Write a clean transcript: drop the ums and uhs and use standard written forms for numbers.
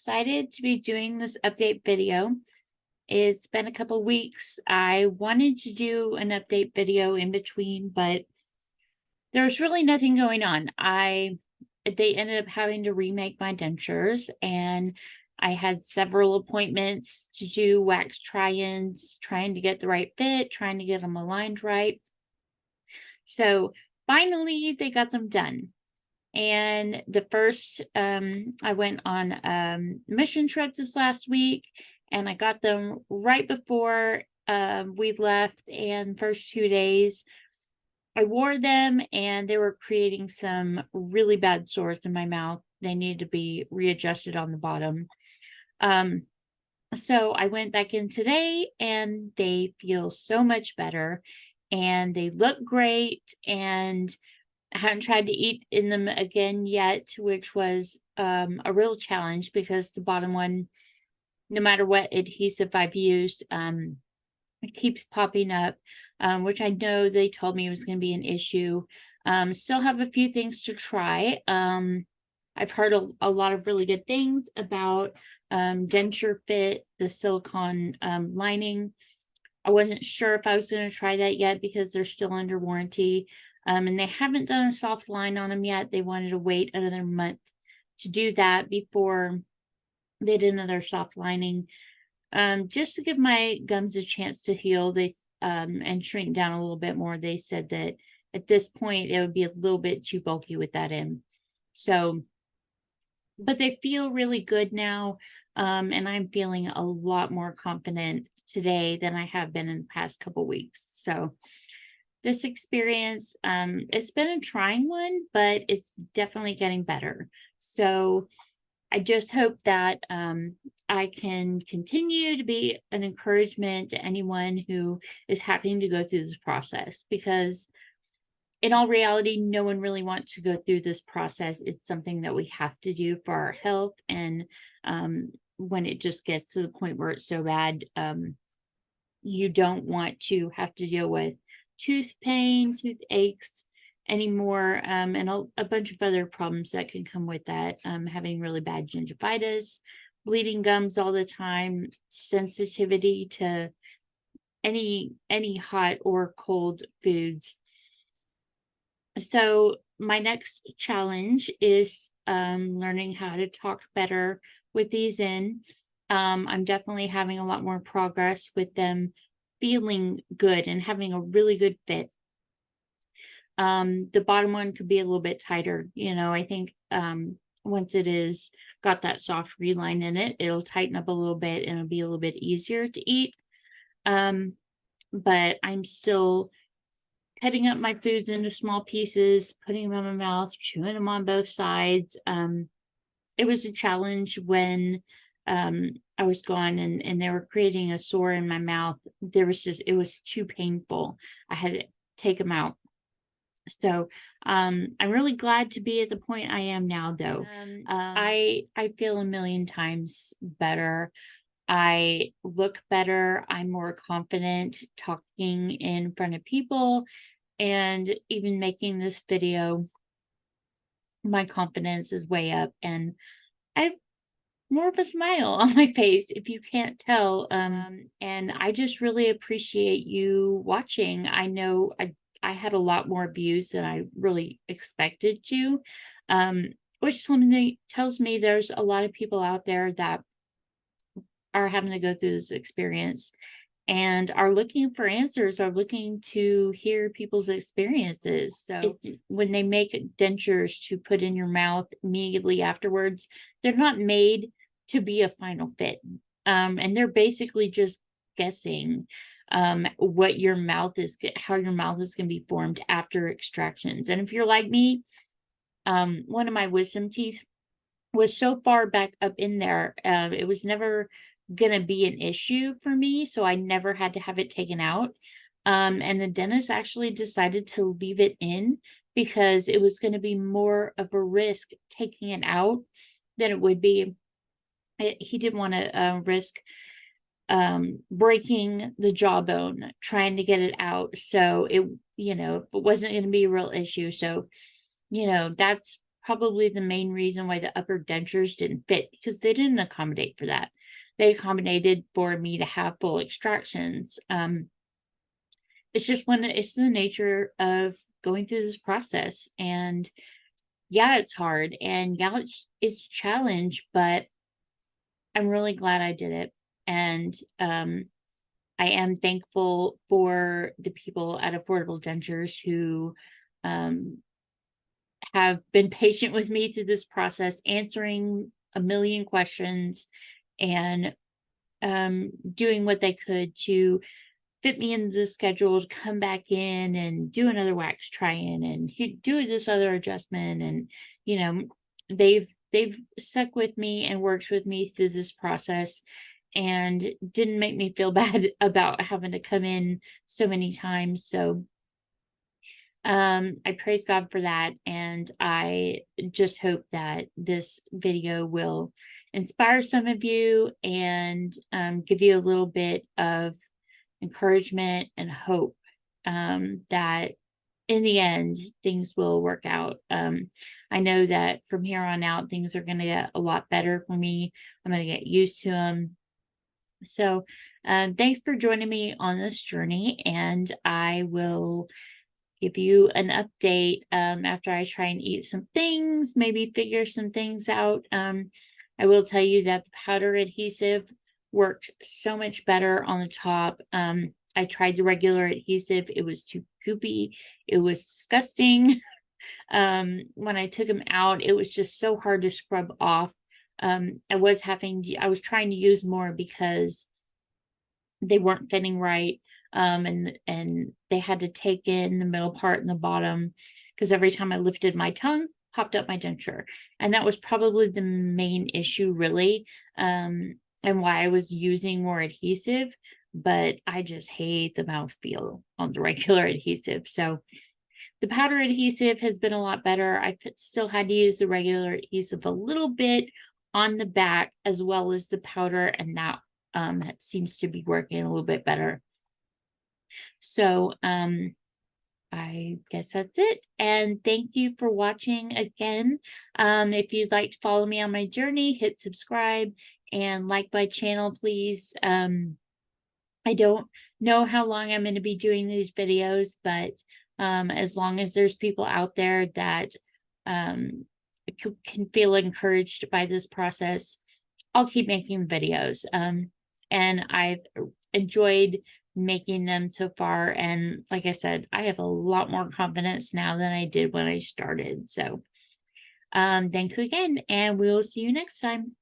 excited to be doing this update video. It's been a couple weeks. I wanted to do an update video in between, but there's really nothing going on. They ended up having to remake my dentures, and I had several appointments to do wax try-ins, trying to get the right fit, trying to get them aligned right. So finally they got them done. And the first, I went on a mission trip this last week, and I got them right before we left. And first 2 days, I wore them, and they were creating some really bad sores in my mouth. They needed to be readjusted on the bottom. So I went back in today, and they feel so much better, and they look great. And I haven't tried to eat in them again yet, which was a real challenge because the bottom one, no matter what adhesive I've used, it keeps popping up, which I know they told me was going to be an issue. Still have a few things to try. I've heard a lot of really good things about Denture Fit, the silicone lining. I wasn't sure if I was going to try that yet because they're still under warranty. And they haven't done a soft line on them yet. They wanted to wait another month to do that before they did another soft lining, just to give my gums a chance to heal. And shrink down a little bit more. They said that at this point it would be a little bit too bulky with that in. So, but they feel really good now, and I'm feeling a lot more confident today than I have been in the past couple weeks. So this experience, it's been a trying one, but it's definitely getting better. So I just hope that I can continue to be an encouragement to anyone who is having to go through this process, because in all reality, no one really wants to go through this process. It's something that we have to do for our health. And when it just gets to the point where it's so bad, you don't want to have to deal with tooth pain, tooth aches anymore, and a bunch of other problems that can come with that. Having really bad gingivitis, bleeding gums all the time, sensitivity to any hot or cold foods. So my next challenge is learning how to talk better with these in. I'm definitely having a lot more progress with them feeling good and having a really good fit. The bottom one could be a little bit tighter. I think once it is got that soft reline in it, it'll tighten up a little bit and it'll be a little bit easier to eat. But I'm still cutting up my foods into small pieces, putting them in my mouth, chewing them on both sides. It was a challenge when I was gone and they were creating a sore in my mouth. It was too painful. I had to take them out. So I'm really glad to be at the point I am now, though. I feel a million times better. I look better. I'm more confident talking in front of people, and even making this video, my confidence is way up, and I have more of a smile on my face, if you can't tell. And I just really appreciate you watching. I know I had a lot more views than I really expected to, which tells me there's a lot of people out there that are having to go through this experience and are looking for answers, are looking to hear people's experiences. So when they make dentures to put in your mouth immediately afterwards, they're not made to be a final fit. And they're basically just guessing what your mouth is, how your mouth is going to be formed after extractions. And if you're like me, one of my wisdom teeth was so far back up in there, it was never gonna be an issue for me, so I never had to have it taken out. And the dentist actually decided to leave it in because it was going to be more of a risk taking it out than it would be. He didn't want to risk breaking the jawbone trying to get it out. So it wasn't going to be a real issue. So, that's probably the main reason why the upper dentures didn't fit, because they didn't accommodate for that. They accommodated for me to have full extractions. It's just it's the nature of going through this process. And yeah, it's hard, and yeah, it's a challenge, but I'm really glad I did it. And I am thankful for the people at Affordable Dentures who have been patient with me through this process, answering a million questions and doing what they could to fit me into the schedule to come back in and do another wax try-in and do this other adjustment. And they've stuck with me and worked with me through this process, and didn't make me feel bad about having to come in so many times. So I praise God for that, and I just hope that this video will inspire some of you and give you a little bit of encouragement and hope that in the end things will work out. I know that from here on out things are going to get a lot better for me. I'm going to get used to them. So thanks for joining me on this journey, and I will give you an update after I try and eat some things, maybe figure some things out. I will tell you that the powder adhesive worked so much better on the top. I tried the regular adhesive. It was too goopy. It was disgusting. When I took them out, it was just so hard to scrub off. I was trying to use more because they weren't fitting right. And they had to take in the middle part and the bottom, because every time I lifted my tongue, popped up my denture. And that was probably the main issue, really, and why I was using more adhesive. But I just hate the mouthfeel on the regular adhesive. So the powder adhesive has been a lot better. I still had to use the regular adhesive a little bit on the back as well as the powder, and that seems to be working a little bit better. So I guess that's it. And thank you for watching again. If you'd like to follow me on my journey, hit subscribe and like my channel, please. I don't know how long I'm going to be doing these videos, but as long as there's people out there that can feel encouraged by this process, I'll keep making videos. And I've enjoyed making them so far. And like I said, I have a lot more confidence now than I did when I started. So thanks again, and we will see you next time.